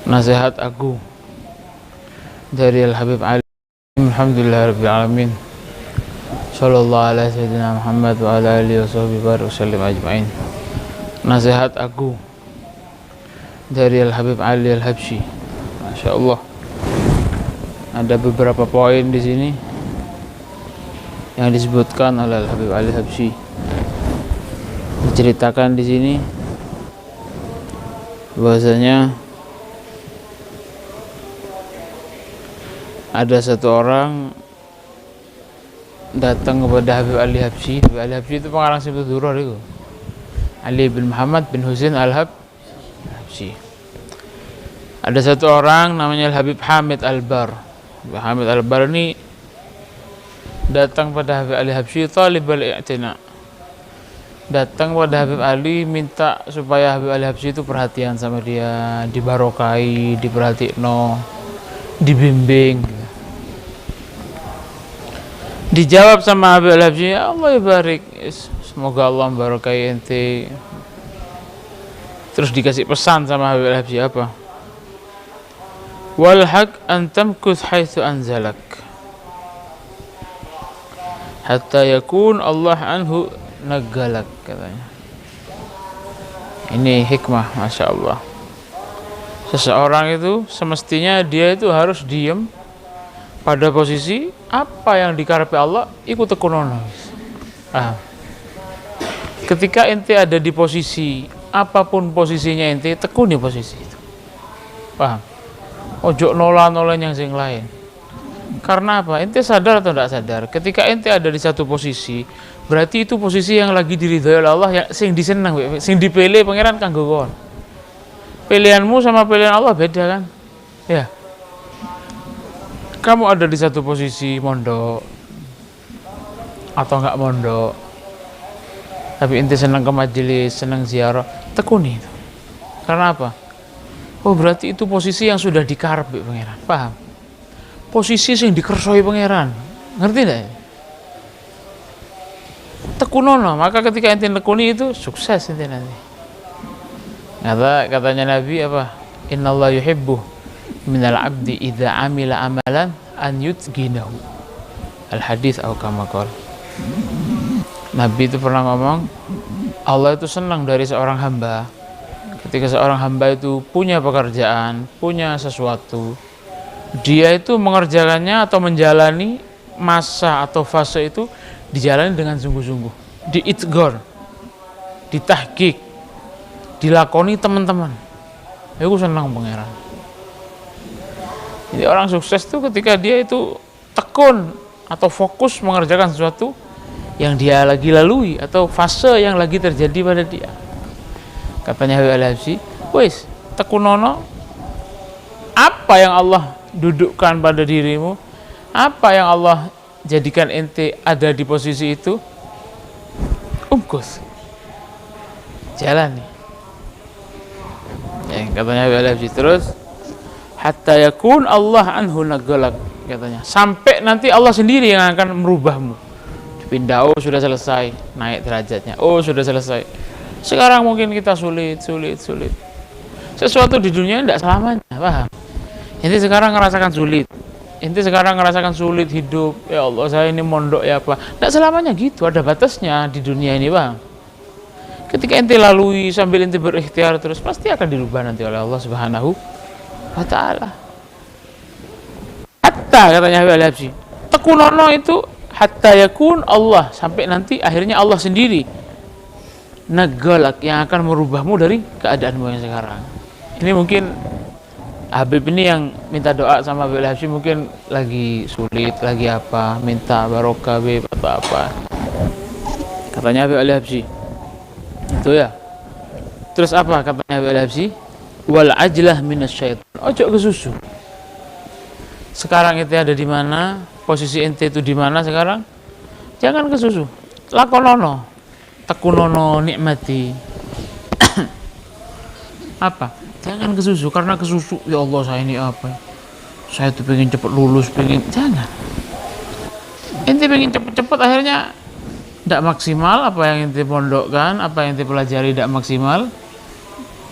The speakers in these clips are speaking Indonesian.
Nasihat aku dari Al-Habib Ali. Alhamdulillahirabbil alamin. Shallallahu ala sayyidina Muhammad wa ala alihi wa sallam ajma'in. Nasihat aku dari Al-Habib Ali Al-Habsyi. Masya Allah. Ada beberapa poin di sini yang disebutkan oleh Al-Habib Ali Al-Habsyi. Diceritakan di sini bahwasanya ada satu orang datang kepada Habib Ali Habsyi. Habib Ali Habsyi itu pengarang Sifat Durar itu. Ali bin Muhammad bin Husain Al-Habsyi. Ada satu orang namanya Habib Hamid Al-Bar. Habib Hamid Al-Bar ini datang pada Habib Ali Habsyi talibul i'tina. Datang pada Habib Ali minta supaya Habib Ali Habsyi itu perhatian sama dia, dibarokai, diperhatikno, dibimbing. Dijawab sama Habib Ali Habsyi, ya Allah barik, semoga Allah membarokai ente. Terus dikasih pesan sama Habib Ali Habsyi apa? Wal haq an tamkuth haitsu anzalak hatta yakun Allah anhu nagalak, katanya. Ini hikmah, Masya Allah. Seseorang itu semestinya dia itu harus diam pada posisi apa yang dikarepi Allah, ikut tekunono. Ketika ente ada di posisi apapun posisinya, ente tekuni posisi itu. Paham? Ojo nola-nola yang sing lain. Karena apa? Ente sadar atau tidak sadar? Ketika ente ada di satu posisi, berarti itu posisi yang lagi diridhoi oleh Allah, yang sing diseneng, sing dipilih pangeran kanggo kon. Pilihanmu sama pilihan Allah beda kan? Ya. Kamu ada di satu posisi mondok atau enggak mondok, tapi ente senang ke majelis, senang ziarah, tekuni itu. Karena apa? Oh, berarti itu posisi yang sudah dikarepi pangeran. Paham? Posisi yang dikersoi pangeran. Ngerti enggak? Tekunono, maka ketika ente tekuni itu sukses ente nanti. Katanya Nabi apa? Innallaha yuhibbu minal abdi idza amila amalan an yutqinahu. Al hadis atau kama qala. Nabi itu pernah ngomong, Allah itu senang dari seorang hamba ketika seorang hamba itu punya pekerjaan, punya sesuatu, dia itu mengerjakannya atau menjalani masa atau fase itu dijalani dengan sungguh-sungguh, diitgor, ditahqiq, dilakoni teman-teman. Aku senang pangeran. Jadi orang sukses itu ketika dia itu tekun atau fokus mengerjakan sesuatu yang dia lagi lalui atau fase yang lagi terjadi pada dia. Katanya Habib Ali Habsyi, wis tekunono apa yang Allah dudukkan pada dirimu, apa yang Allah jadikan ente ada di posisi itu, jalani. Katanya Habib Ali Habsyi terus, hatta yakun Allah anhu nagalak, katanya, sampai nanti Allah sendiri yang akan merubahmu. Pindah, oh sudah selesai, naik derajatnya, oh sudah selesai. Sekarang mungkin kita sulit. Sesuatu di dunia tidak selamanya, paham? Ente sekarang ngerasakan sulit hidup, ya Allah saya ini mondok ya apa, tidak selamanya gitu, ada batasnya di dunia ini, bang. Ketika ente lalui sambil ente berikhtiar terus, pasti akan dirubah nanti oleh Allah Subhanahu wa ta'ala. Hatta, katanya Habib Ali Habsyi, tekunono itu hatta yakun Allah, sampai nanti akhirnya Allah sendiri nagalak yang akan merubahmu dari keadaanmu yang sekarang. Ini mungkin Habib ini yang minta doa sama Habib Ali Habsyi, mungkin lagi sulit, lagi apa, minta barokah Habib atau apa. Katanya Habib Ali Habsyi itu ya. Terus apa katanya Habib Ali Habsyi? Wal ajlah minasyaitan. Ojo kesusu. Sekarang ente ada di mana? Posisi ente itu di mana sekarang? Jangan kesusu. Lakonono. Tekunono nikmati. Apa? Jangan kesusu, karena kesusu ya Allah saya ini apa? Saya tuh pengen cepet lulus, jangan. Ente pengen cepet-cepet akhirnya tidak maksimal, apa yang ente pondokkan, apa yang ente pelajari tidak maksimal,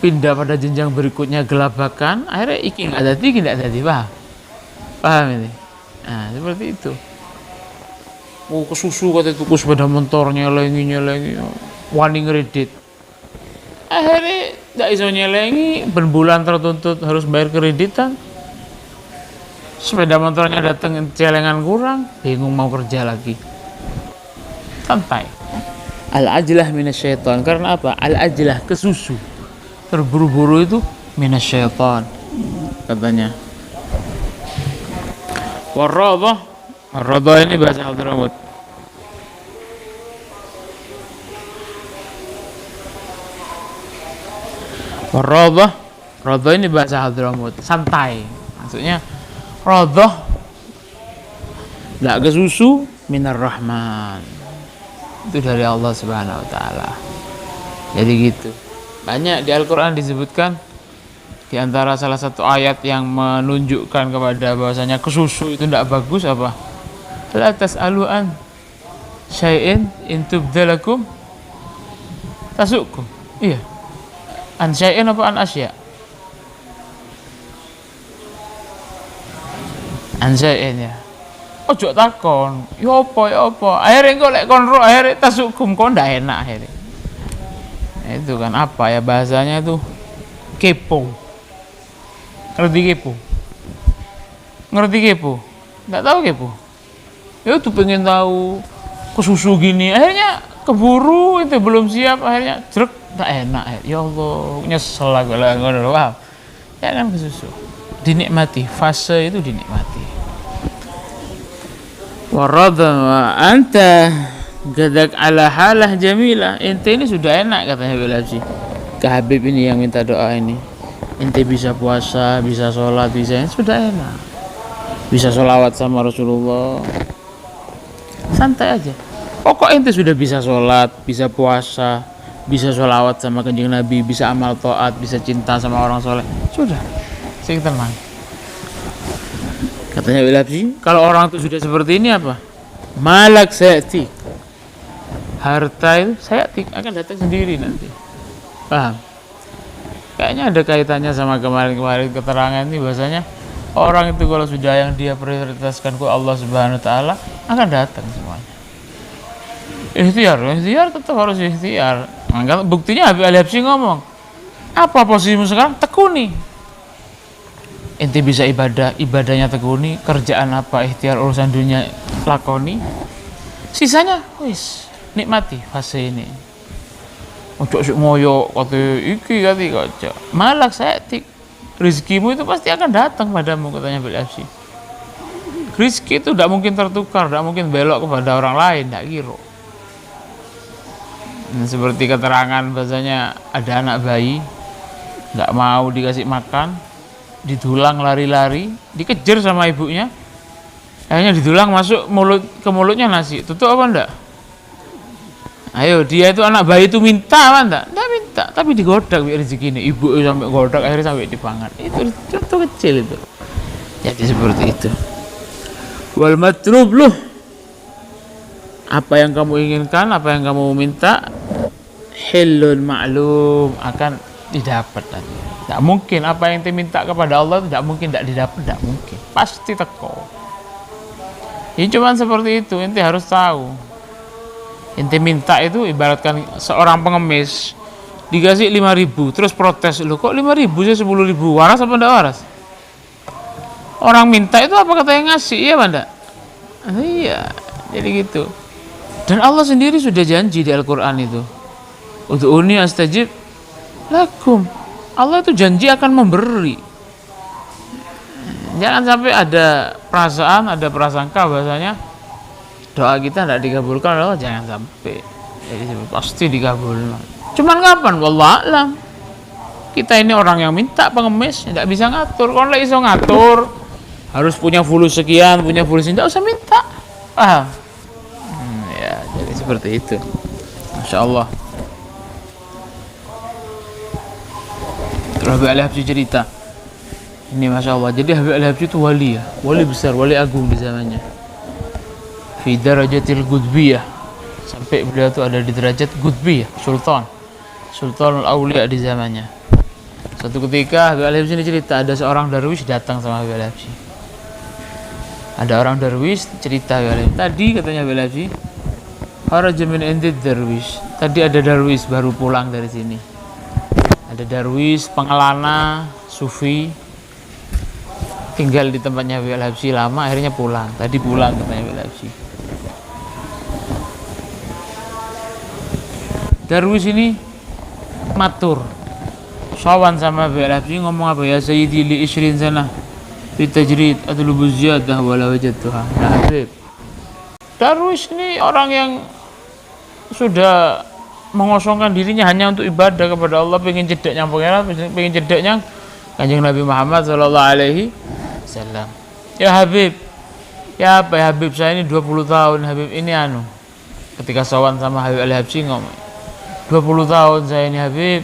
pindah pada jenjang berikutnya gelabakan, akhirnya iki nggak ada tinggi, nggak ada di paham ini. Nah seperti itu. Oh kesusu kata tuku sepeda motor nyelengi wani ngredit, akhirnya tidak iso nyelengi, berbulan tertuntut harus bayar kreditan, sepeda motornya datang celengan kurang, bingung mau kerja lagi. Santai. Al-ajlah minasyaitan. Karena apa? Al-ajlah, kesusu, terburu-buru itu minasyaitan katanya. Warradah, warradah ini bahasa Hadramut. Warradah, radah ini bahasa Hadramut, santai. Maksudnya radah enggak kesusu, minar rahman. Itu dari Allah Subhanahu wa taala. Jadi gitu. Banyak di Al-Qur'an disebutkan, di antara salah satu ayat yang menunjukkan kepada bahwasanya kesusu itu tidak bagus apa? La tas'alu an syai'in in tubdalakum tasukum. Iya. An syai'in apa an asya? An syai'in ya. Ojo takon, ya apa, akhirnya kok lek kon ro, akhirnya tasukum kok ndak enak akhirnya. Nah, itu kan apa ya bahasanya itu kepo. Ngerti kepo? Ngerti kepo? Nggak tahu kepo? Ya tuh pengen tahu kesusu gini, akhirnya keburu itu belum siap, akhirnya jeruk tak enak. Ya Allah, nyesel aku lah ngono. Wow. Ya kan kesusu. Dinikmati, fase itu dinikmati. Warada wa anta gadak ala halah jamilah. Ente ini sudah enak katanya Bilabsi. Ke Habib ini yang minta doa ini. Ente bisa puasa, bisa sholat, bisa sudah enak. Bisa sholawat sama Rasulullah. Santai aja. Pokok ente sudah bisa sholat, bisa puasa, bisa sholawat sama Kanjeng Nabi, bisa amal taat, bisa cinta sama orang soleh. Sudah. Sing tenang. Katanya Bilabsi, kalau orang itu sudah seperti ini apa? Malak sayatik. Harta itu sayatik akan datang sendiri nanti. Paham? Kayaknya ada kaitannya sama kemarin-kemarin keterangan ini bahwasanya orang itu kalau sudah yang dia prioritaskan ke Allah Subhanahu wa taala akan datang semuanya. Ikhtiar tetap harus ikhtiar. Maka buktinya Habib Al-Habsyi ngomong, apa posisimu sekarang? Tekuni. Ente bisa ibadahnya tekuni, kerjaan apa, ikhtiar urusan dunia lakoni, sisanya wis nikmati fase ini. Ojo sik moyo kate iki kate kaca. Malak sayatik. Rezekimu itu pasti akan datang padamu katanya Bilabsi. Rezeki itu tidak mungkin tertukar, tidak mungkin belok kepada orang lain, tidak kira. Seperti keterangan bahasanya ada anak bayi nggak mau dikasih makan, didulang lari-lari, dikejar sama ibunya, akhirnya didulang masuk ke mulutnya nasi, tutup apa enggak? Ayo, dia itu anak bayi itu minta apa enggak? Enggak minta, tapi digodak biar rezeki ini, ibu sampai godak akhirnya sampai dipangan. Itu kecil itu. Jadi seperti itu. Wal matlub luh, apa yang kamu inginkan, apa yang kamu minta, hilun ma'lum, akan didapat nanti. Tidak mungkin apa yang ente minta kepada Allah tidak mungkin tidak didapat, tidak mungkin, pasti teko. Ini cuma seperti itu, ente harus tahu. Ente minta itu ibaratkan seorang pengemis dikasih 5.000 terus protes, lo kok 5.000 sih 10.000, waras apa enggak waras? Orang minta itu apa kata yang ngasih, iya apa enggak? Iya, jadi gitu. Dan Allah sendiri sudah janji di Al-Quran itu, ud'uni astajib lakum. Allah itu janji akan memberi. Jangan sampai ada perasaan, ada prasangka bahasanya doa kita tidak dikabulkan oleh Allah, jangan sampai. Jadi pasti dikabulkan. Cuman kapan? Wallahu a'lam. Kita ini orang yang minta pengemis, tidak bisa ngatur. Kalau iso ngatur, harus punya fulus sekian, punya fulus ini, tidak usah minta. Paham? Ya, jadi seperti itu. Masya Allah. Habib Al-Habsyi cerita ini, Masya Allah. Jadi Habib Al-Habsyi itu wali ya, wali besar, wali agung di zamannya, fi darajatil qutbiyah, sampai beliau tuh ada di derajat Qutbi ya, Sultan Aulia di zamannya. Suatu ketika Habib Al-Habsyi ini cerita ada seorang darwish datang sama Habib Al-Habsyi. Ada orang darwish cerita Habib Al-Habsyi. Tadi katanya Habib Al-Habsyi, kharaja min indid darwish. Tadi ada darwish baru pulang dari sini. Ada darwish pengelana sufi tinggal di tempatnya Habib Al-Habsyi lama, akhirnya pulang. Tadi pulang katanya Habib Al-Habsyi. Darwish ini matur sawan sama Habib Al-Habsyi, ngomong apa ya, sayyidi li 20 sana fi tajrid atlubu ziyadah wala wajadtuha. Nah Habib, Darwish ini orang yang sudah mengosongkan dirinya hanya untuk ibadah kepada Allah, pengen jedaknya pangeran, pengen jedaknya Kanjeng Nabi Muhammad sallallahu alaihi wasallam. Ya Habib, ya apa ya Habib, saya ini 20 tahun Habib ini ketika sawan sama Habib Al-Habsyi ngomong 20 tahun saya ini Habib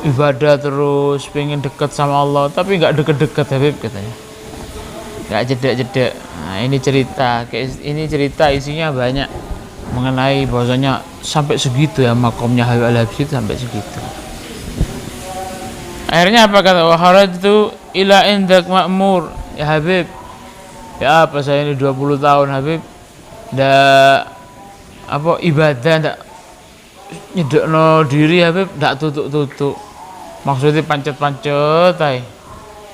ibadah terus, pengen dekat sama Allah, tapi nggak deket-deket Habib katanya, nggak jeda-jeda. Nah ini cerita isinya banyak mengenai bahwasanya sampai segitu ya makomnya Habib Al-Habsyi, sampai segitu. Akhirnya apa kata, wa kharajtu ila indak ma'mur. Ya Habib, ya apa saya ini 20 tahun Habib ndak apa ibadah, ndak nyedekno diri Habib, ndak tutuk-tutuk, maksudnya pancet-pancet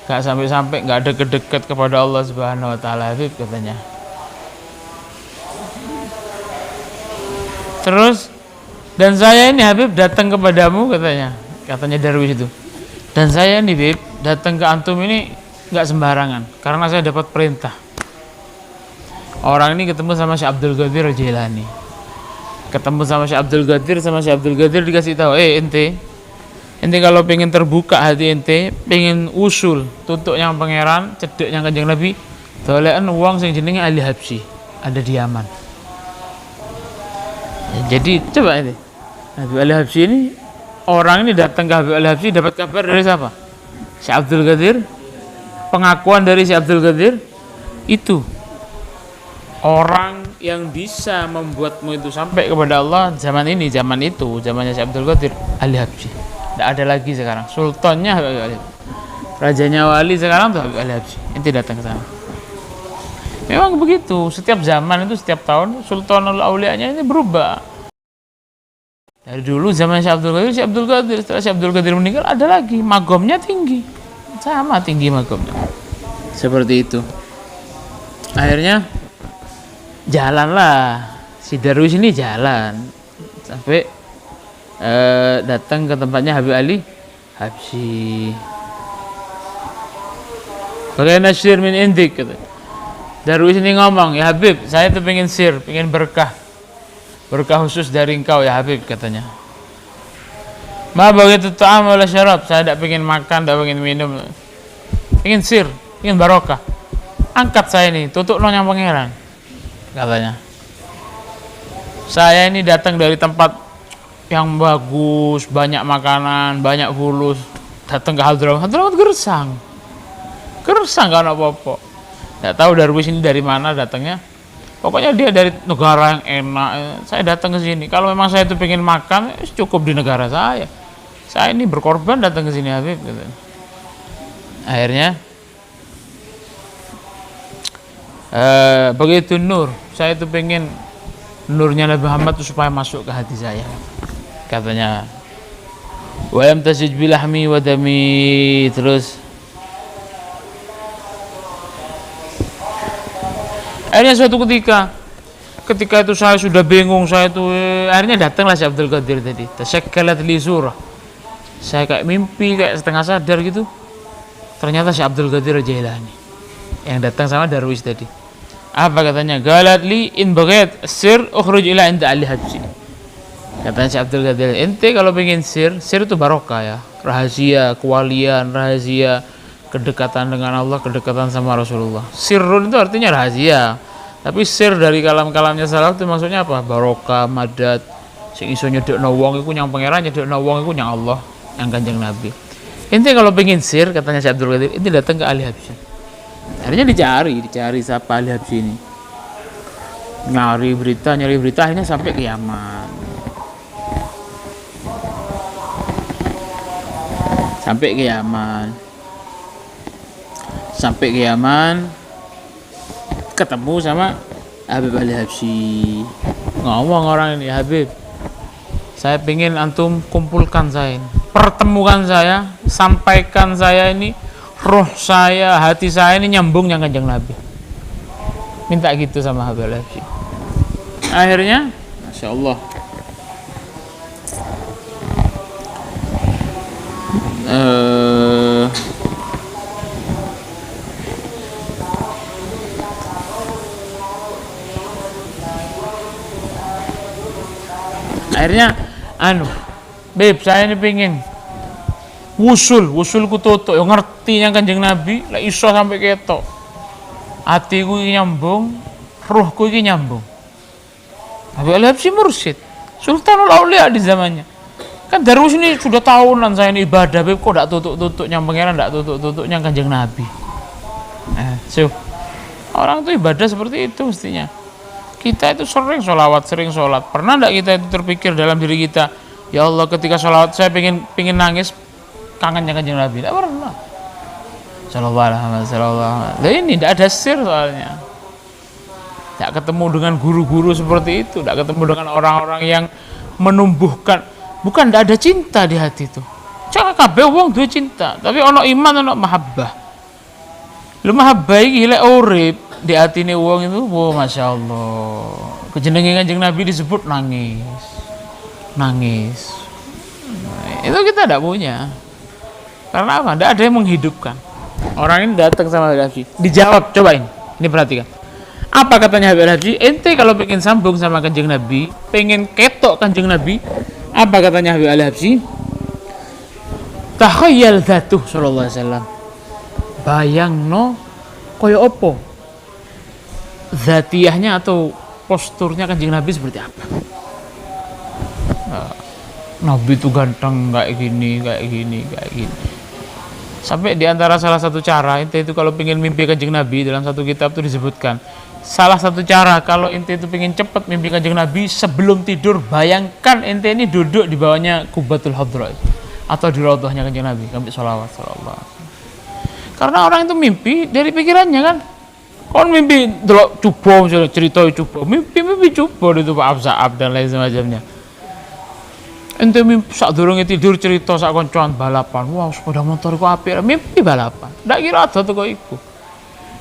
gak sampai-sampai, gak ada deket kepada Allah Subhanahu wa taala Habib katanya. Terus, dan saya ini Habib datang kepadamu katanya darwish itu, dan saya ini Habib datang ke antum ini gak sembarangan, karena saya dapat perintah. Orang ini ketemu sama Syekh Abdul Qadir Al-Jilani, sama Syekh Abdul Qadir dikasih tahu, ente kalau pengen terbuka hati ente, pengen usul tutuk yang pangeran, cedek yang Kanjeng Nabi, dolean wong sing jenenge Ali Habsyi, ada di Yaman. Ya, jadi coba ini Habib Al-Habsyi ini, orang ini datang ke Habib Al-Habsyi dapat kabar dari siapa? Syekh Abdul Qadir. Pengakuan dari Syekh Abdul Qadir itu orang yang bisa membuatmu itu sampai kepada Allah zaman ini, zaman itu, zamannya Syekh Abdul Qadir, Ali Habsyi. Tidak ada lagi sekarang. Sultannya Habib Ali, rajanya wali sekarang tuh Habib Al-Habsyi. Ente datang ke sana. Memang begitu. Setiap zaman itu, setiap tahun Sultanul Aulianya ini berubah. Dari dulu zaman Syekh Abdul Qadir, setelah Syekh Abdul Qadir meninggal ada lagi, magomnya tinggi, sama tinggi magomnya. Seperti itu. Akhirnya jalanlah si darwish ini, jalan sampai datang ke tempatnya Habib Ali Habsyi. Bagaimana sir min indik, kata darwish ini ngomong, ya Habib, saya tuh pengen berkah khusus dari engkau ya Habib katanya. Ma begitu ta'am wala syarab, saya tidak pengen makan, tidak pengen minum, pengen pengen barokah. Angkat saya ini, tutuk nonyang pangeran katanya. Saya ini datang dari tempat yang bagus, banyak makanan, banyak fulus, datang ke Hadramaut gersang gak ada apa-apa. Tidak tahu darwish ini dari mana datangnya, pokoknya dia dari negara yang enak. Saya datang ke sini, kalau memang saya itu pengen makan, cukup di negara saya ini berkorban datang ke sini Habib gitu. Akhirnya begitu nur, saya itu pengen nurnya Nabi Muhammad itu supaya masuk ke hati saya katanya. Wa lam tasij bilahmi wa dami. Terus akhirnya suatu ketika itu saya sudah bingung, saya itu akhirnya datanglah Syekh Abdul Qadir tadi. Tasyakkalat li surah, saya kayak mimpi, kayak setengah sadar gitu, ternyata Syekh Abdul Qadir Al-Jilani yang datang sama darwish tadi. Apa katanya? Galat li in baghat sir ukhruj ila inda Ali Habsyi. Katanya Syekh Abdul Qadir, ente kalau pengen sir itu barokah ya, rahasia kewalian, rahasia kedekatan dengan Allah, kedekatan sama Rasulullah. Sirrun itu artinya rahasia, tapi sir dari kalam-kalamnya salaf itu maksudnya apa? Barokah, madat, sing iso nyedekno wong iku nyang pangeran, nyedekno wong iku nyang Allah, yang Kanjeng Nabi. Ente kalau pengen sir, katanya Syekh Abdul Qadir, ente datang ke Ali Habsyi. Akhirnya dicari siapa Ali Habsyi ini. nyari berita akhirnya sampai ke Yaman. Sampai ke Yaman ketemu sama Habib Al-Habsyi. Ngomong orang ini, Habib, saya pengen antum kumpulkan saya, pertemukan saya, sampaikan saya ini, roh saya, hati saya ini nyambung yang Kanjeng Nabi. Minta gitu sama Habib Al-Habsyi. Akhirnya, Masya Allah, akhirnya Beb, saya ini pengen wusul ku tutuk, yang ngerti yang Kanjeng Nabi, lah iso sampai ketok. Hatiku ini nyambung, ruhku ini nyambung. Habib Al-Habsyi mursyid, Sultanul Aulia di zamannya. Kan Darwis ini sudah tahunan saya ini ibadah, Beb, kok ndak tutuk-tutuk yang pangeran, ndak tutuk-tutuk yang Kanjeng Nabi. Orang itu ibadah seperti itu mestinya. Kita itu sering sholawat. Pernah ndak kita itu terpikir dalam diri kita, ya Allah, ketika sholawat saya pengen nangis, kangen yang Kanjeng Nabi? Tidak pernah. Sallallahu alaihi wasallam. Nah, ini tidak ada sir soalnya. Tidak ketemu dengan guru-guru seperti itu, tidak ketemu dengan orang-orang yang menumbuhkan. Bukan tidak ada cinta di hati itu. Jangan kabeh wong duwe cinta, tapi ono iman, ono mahabbah. Lu mahabbah iki lek urip di hatine wong itu, Masya Allah. Kejenenge Kanjeng Nabi disebut nangis. Nah, itu kita tidak punya. Karena apa? Tidak ada yang menghidupkan. Orang ini datang sama Habib Al-Habsyi, dijawab, cobain. Ini perhatikan. Apa katanya Habib Al-Habsyi? Ente kalau pengen sambung sama Kanjeng Nabi, pengen ketok Kanjeng Nabi, apa katanya Habib Al-Habsyi? Takhayyal dzatuh sallallahu alaihi wasallam. Bayangno koyo opo? Zatiyahnya atau posturnya Kanjeng Nabi seperti apa? Nabi itu ganteng kayak gini. Sampai di antara salah satu cara ente itu kalau pengen mimpi Kanjeng Nabi, dalam satu kitab itu disebutkan, salah satu cara kalau ente itu pengen cepat mimpi Kanjeng Nabi, sebelum tidur bayangkan ente ini duduk di bawahnya Qubatul Hadra atau di raudhahnya Kanjeng Nabi, ambil sholawat sallallahu. Karena orang itu mimpi dari pikirannya kan. Kon mimpi delok cubo, misalnya cerita cubo, mimpi cubo itu Pak Absaab dan lain semacamnya. Ente mimpi sak durunge tidur cerita sak koncoan balapan. Wah, sepeda motor ku apik, mimpi balapan. Ndak kira ada teko iku.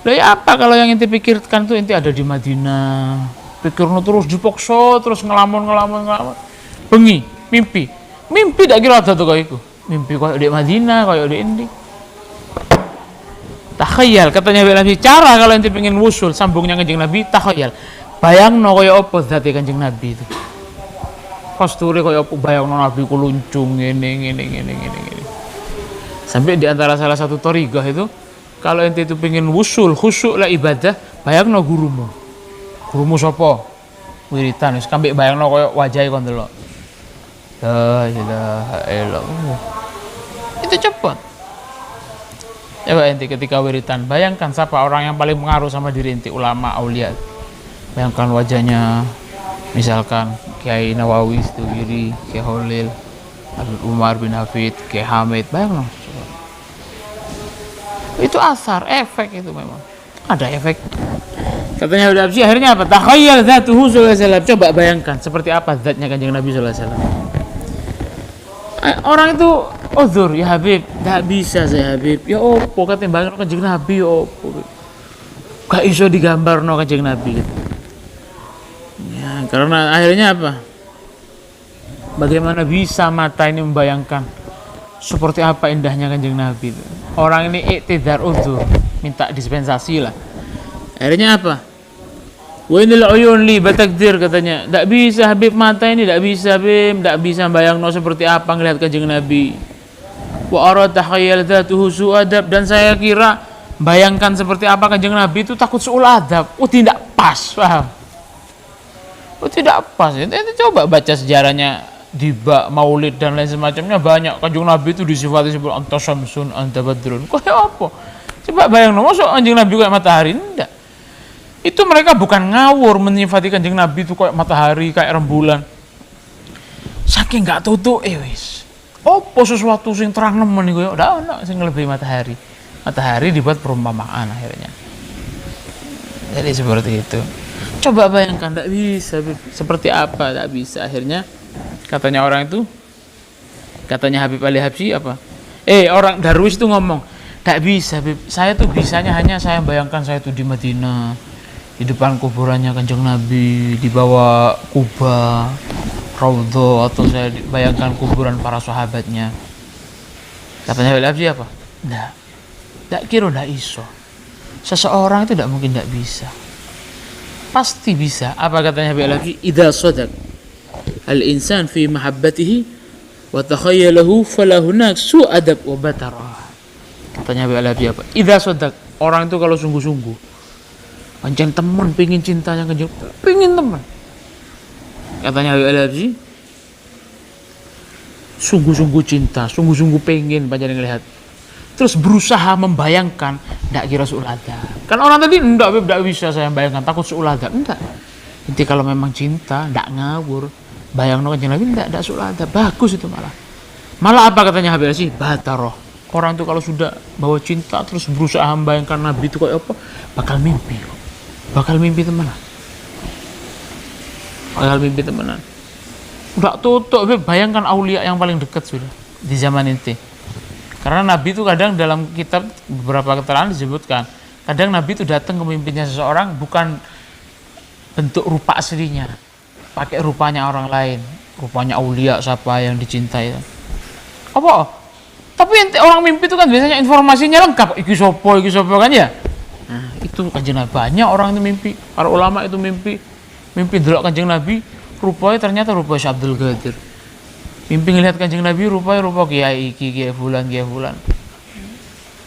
Lah ya apa kalau yang ente pikirkan tuh ente ada di Madinah. Pikirno terus dipaksa, terus ngelamun. Bengi, mimpi ndak kira ada teko iku. Mimpi koyo di Madinah, koyo di endi. Takhayyal katanya Habib Al-Habsyi, cara kalau ente pengen wusul sambungnya Kanjeng Nabi, takhayyal. Bayangno koyo apa zate Kanjeng Nabi itu. Posture koyo apa, bayangno Nabi ku luncung ngene. Sampai di antara salah satu thariqah itu, kalau ente itu pengen wusul khusyuk lah ibadah, bayangno gurumu. Gurumu sapa? Wiritan wis kambek bayangno koyo wajahe kon delok. La ilaha illallah. Itu cepat. Coba ente ketika wiritan, bayangkan siapa orang yang paling pengaruh sama diri ente, ulama, aulia. Bayangkan wajahnya, misalkan Kiai Nawawi Situgiri, Kiai Holil, Habib Umar bin Hafid, Kiai Hamid, bayangkan. Itu asar, efek itu memang. Ada efek. Katanya Habib Al-Habsyi, akhirnya apa? Takhayyal dzatuhu sallallahu alaihi wasallam. Coba bayangkan seperti apa zatnya Kanjeng Nabi sallallahu alaihi wasallam. Orang itu uzur, ya Habib, tidak bisa saya Habib. Ya opo ketimbang Kanjeng Nabi, ya opo. Gak iso digambar no Kanjeng Nabi. Ya, karena akhirnya apa? Bagaimana bisa mata ini membayangkan seperti apa indahnya Kanjeng Nabi itu. Orang ini iktidar uzur, minta dispensasi lah. Akhirnya apa? Wa inal uyun li batakdir, katanya. Tidak bisa Habib, mata ini tidak bisa Habib, tidak bisa bayangno seperti apa ngelihat Kanjeng Nabi. Wa ara takhayyal dzatuhu su'adab, dan saya kira bayangkan seperti apa Kanjeng Nabi itu takut su'ul adab. Tidak pas, paham? Tidak pas. Itu coba baca sejarahnya Diba, Maulid dan lain semacamnya, banyak Kanjeng Nabi itu disifati seperti anta syamsun, anta badrun. Kayak apa? Coba bayangno, masuk Kanjeng Nabi kayak matahari? Tidak. Itu mereka bukan ngawur menyifati Kanjeng Nabi itu kayak matahari, kayak rembulan. Saking gak tutuk wis. Apa sesuatu sing terang nemen iku ya ndak ono sing ngelebihi matahari. Matahari dibuat perumpamaan akhirnya. Jadi seperti itu. Coba bayangkan, tidak bisa. Seperti apa? Tidak bisa. Akhirnya katanya orang itu, katanya Habib Ali Habsyi apa? Orang Darwis itu ngomong, tidak bisa. Saya tuh bisanya hanya saya bayangkan saya tuh di Madinah, di depan kuburannya Kanjeng Nabi, di bawah Kuba, Raudhah, atau saya bayangkan kuburan para sahabatnya. Katanya Habib Ali Habsyi apa? Tidak kira tidak iso. Seseorang itu tidak mungkin tidak bisa. Pasti bisa. Apa katanya Habib Ali Habsyi? Idza sadaq al-insan fi mahabbatihi wa takhayyalahu falahunak su'adab wa batara. Katanya Habib Ali Habsyi apa? Idza sadaq, orang itu kalau sungguh-sungguh pancen temen pengin cintanya Kanjeng, pengin temen. Katanya Habib Ali Habsyi, sungguh-sungguh cinta, sungguh-sungguh pengen pancen ngelihat. Terus berusaha membayangkan, ndak kira seulada. Kan orang tadi ndak bisa saya bayangkan, takut seulada. Enggak. Inti kalau memang cinta, ndak ngawur. Bayangno Kanjeng Nabi ndak seulada. Bagus itu malah. Malah apa katanya Habib Ali? Bataroh. Orang itu kalau sudah bawa cinta terus berusaha membayangkan Nabi itu kayak apa, bakal mimpi. Bakal mimpi temenan. Bakal mimpi temenan. Ndak tutup, bayangkan aulia yang paling dekat sudah di zaman ini. Karena Nabi itu kadang dalam kitab beberapa keterangan disebutkan, kadang Nabi itu datang ke mimpinya seseorang bukan bentuk rupa aslinya, pakai rupanya orang lain, rupanya aulia siapa yang dicintai. Apa? Tapi orang mimpi itu kan biasanya informasinya lengkap, iki sopo kan ya. Nah, itu Kanjeng Nabi, banyak orang itu mimpi, para ulama itu mimpi delok Kanjeng Nabi, rupanya ternyata rupa Syekh Abdul Qadir. Mimpi ngelihat Kanjeng Nabi rupa kiai fulan.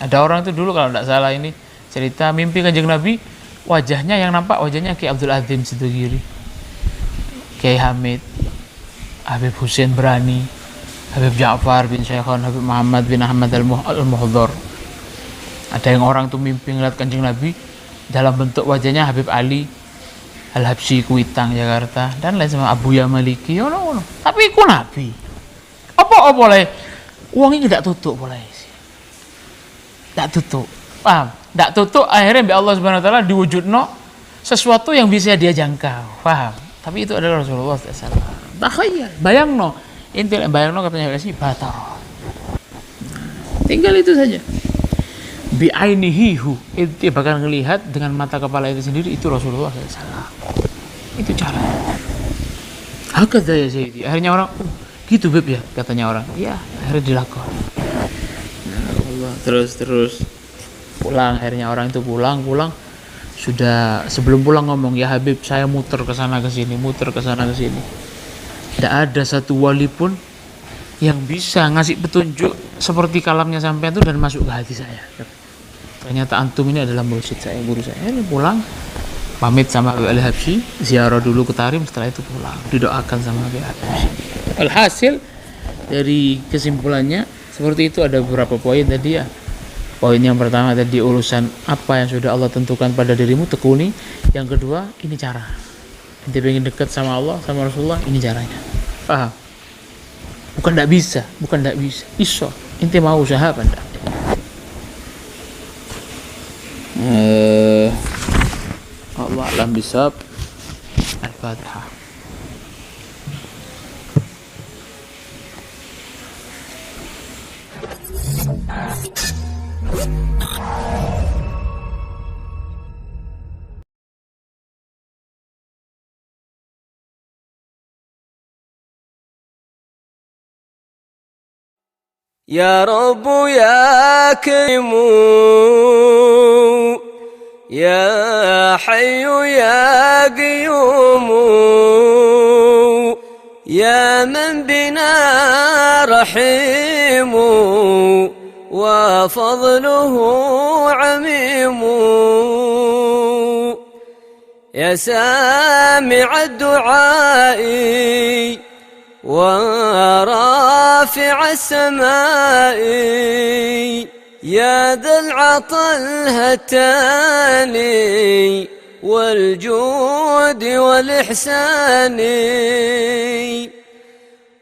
Ada orang itu dulu kalau tidak salah ini cerita mimpi Kanjeng Nabi, wajahnya yang nampak wajahnya Kiai Abdul Adzim Sidogiri, Kiai Hamid, Habib Husain Berani, Habib Ja'far bin Syekhon, Habib Muhammad bin Ahmad Al-Muhdhar. Ada yang orang itu mimpi ngelihat Kanjeng Nabi dalam bentuk wajahnya Habib Ali Al-Habsyi Kuitang Jakarta dan lain sama Abuya Maliki. Tapi iku Nabi. Apa boleh? Uang ini tidak tutup boleh. Tidak tutup. Paham? Tidak tutup akhirnya bi Allah Subhanahu wa taala diwujudno sesuatu yang bisa dia jangkau. Paham? Tapi itu adalah Rasulullah SAW. Takhayal, bayangno. Intinya bayangno katanya sih batar. Tinggal itu saja. Bi ainihihu, itu bakal ngelihat dengan mata kepala itu sendiri, itu Rasulullah SAW. Itu cara. Hakadha ya Sayyidi. Akhirnya orang, gitu Beb ya, katanya orang. Ya, akhirnya dilakukan. Nah, Allah terus pulang. Akhirnya orang itu pulang. Sudah sebelum pulang ngomong, ya Habib, saya muter ke sana ke sini. Tidak ada satu wali pun yang bisa ngasih petunjuk seperti kalamnya sampean itu dan masuk ke hati saya. Ternyata antum ini adalah mursyid saya, guru saya. Ini pulang, pamit sama Habib Ali Habsyi, ziarah dulu ke Tarim, setelah itu pulang, didoakan sama Habib Ali Habsyi. Alhasil dari kesimpulannya seperti itu, ada beberapa poin tadi ya. Poin yang pertama tadi urusan apa yang sudah Allah tentukan pada dirimu, tekuni. Yang kedua, ini cara. Inti pengen dekat sama Allah, sama Rasulullah, ini caranya. Paham? Bukan tidak bisa. Iso. Inti mau usaha apa enggak? Allah alam bisawab. Al-Fatihah. يا رب يا كريم يا حي يا قيوم يا من بنا رحيم وفضله عميم يا سامع الدعاء ورافع السماء يا ذا العطا الهتاني والجود والإحسان.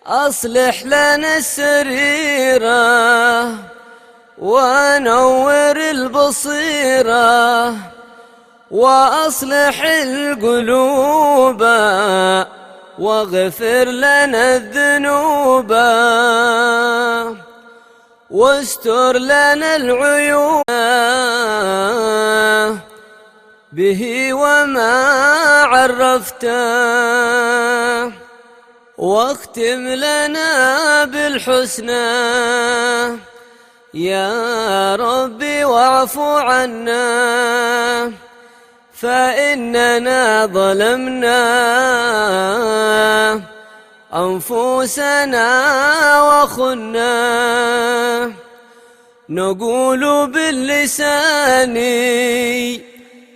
أصلح لنا السريرة ونور البصيرة، وأصلح القلوب واغفر لنا الذنوب، واستر لنا العيوب به وما عرفته، واختم لنا بالحسنى يا ربي واعف عنا، فإننا ظلمنا أنفسنا وخنا. نقول باللسان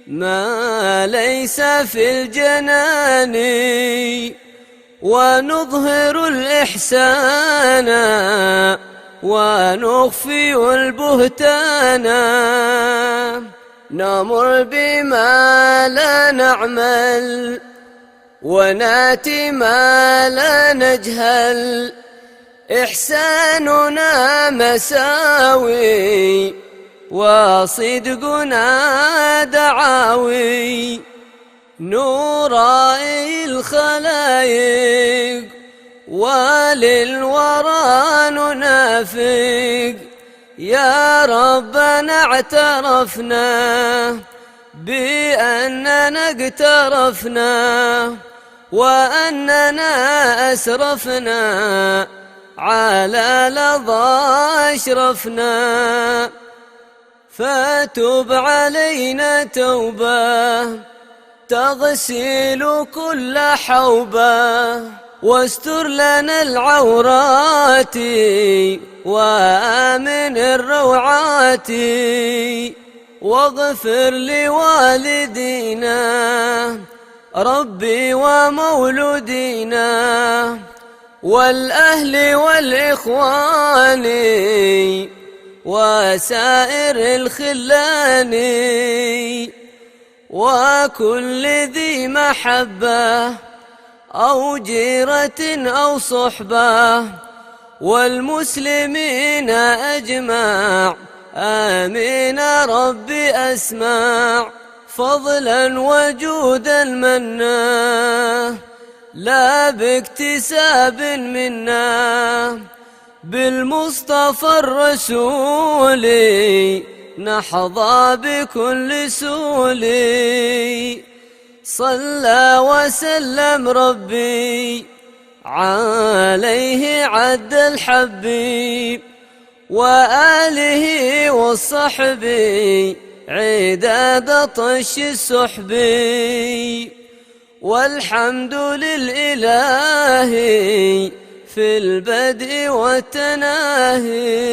ما ليس في الجنان، ونظهر الإحسان ونخفي البهتان. نمر بما لا نعمل وناتي ما لا نجهل، إحساننا مساوي وصدقنا دعاوي. نرائي الخلايق وللورى ننافق، يا ربنا اعترفنا بأننا اقترفنا، وأننا أسرفنا على لظى أشرفنا. فتب علينا توبة تغسل كل حوبة، واستر لنا العورات وآمن الروعات، واغفر لوالدينا ربي ومولودينا، والأهل والإخوان وسائر الخلان، وكل ذي محبة أو جيرة أو صحبة، والمسلمين أجمع آمين ربي أسمع. فضلا وجودا منا لا باكتساب منا، بالمصطفى الرسول نحظى بكل سول. صلى وسلم ربي عليه عد الحبيب، وآله والصحب عداد طش السحب. والحمد للإله في البدء والتناهي.